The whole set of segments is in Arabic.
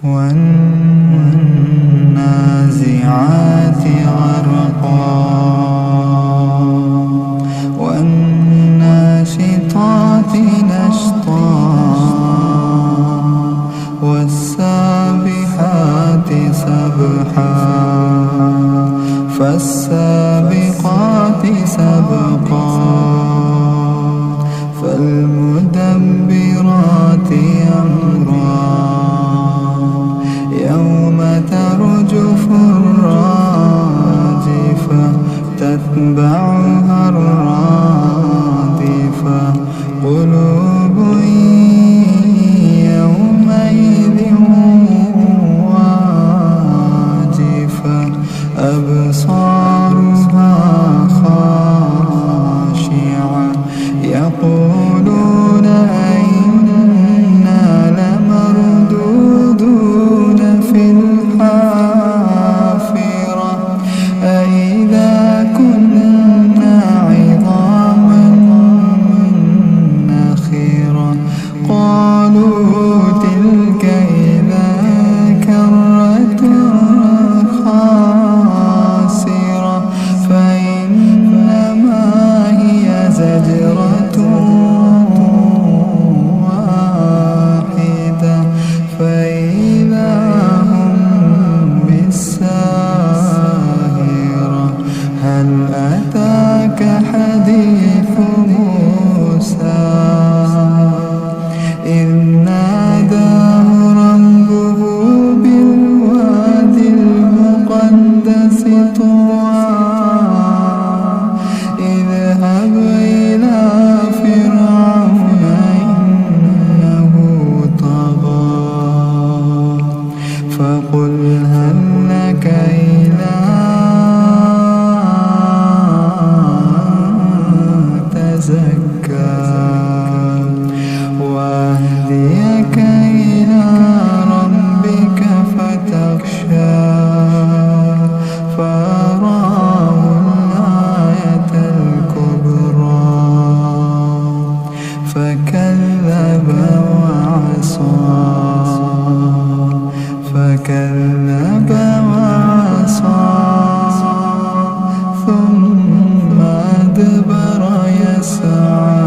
والنازعات غرقا والناشطات نشطا والسابحات سبحا فالسابقات سبقا فالمدبرات أمرا يوم ترجف الراجفة تتبعها الرادفة قلوب يومئذ واجفة أبصارها خاشعة يقولون أئنا لمردودون في الحافرة أئذا كنا عظاما نخرة قالوا تلك إذا كرة خاسرة فإنما هي زجرة واحدة فإذا هم بالساهرة هل أتاك حديث موسى إذ ناداه ربه بالوادي المقدس طوى اذهب إلى فرعون إنه طغى فقل هل لك إلى تزكى وأهديك إلى ربك فتخشى فأراه الآية الكبرى فكذب وعصى ثم أدبر يسعى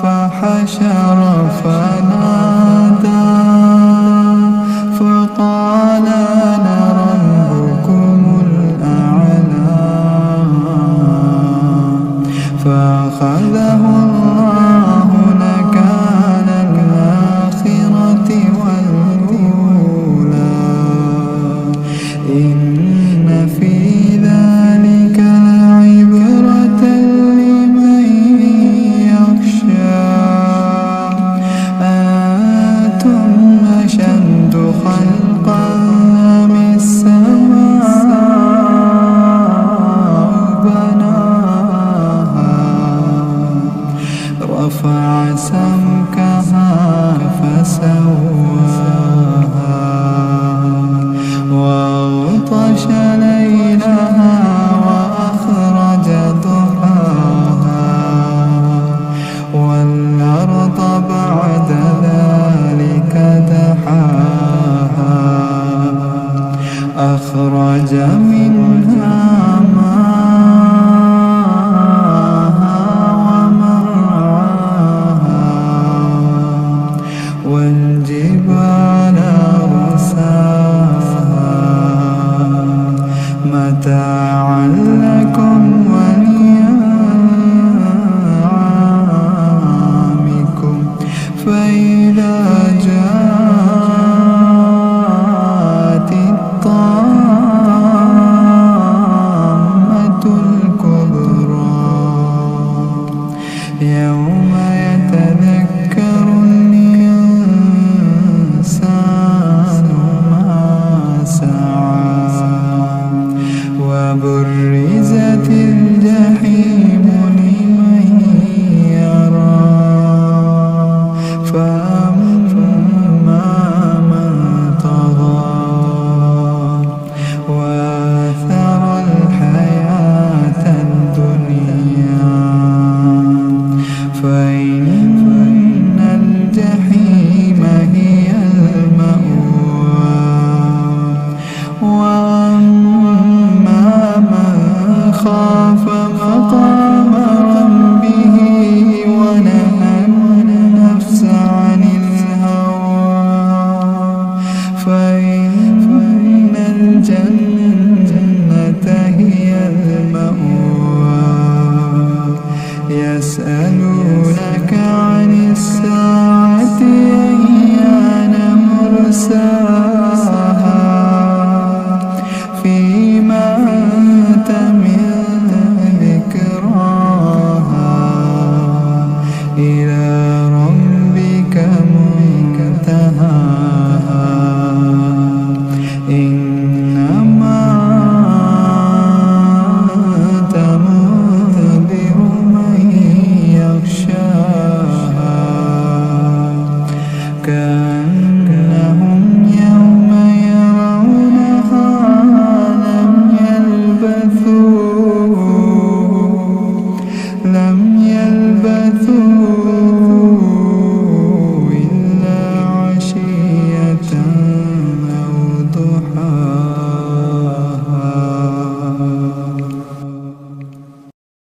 فحشر فنادى فقال أنا ربكم الأعلى فأخذه الله نكال الآخرة والأولى إن في ذلك لعبرة لمن يخشى أنتم أشد خلقا أم السماء بناها رفع سمكها فسواها وأغطش ليلها وأخرج ضحاها والأرض بعد ذلك دحاها أخرج منها ماءها ومرعاها والجبال أرساها متاعا لكم ولأنعامكم فإذا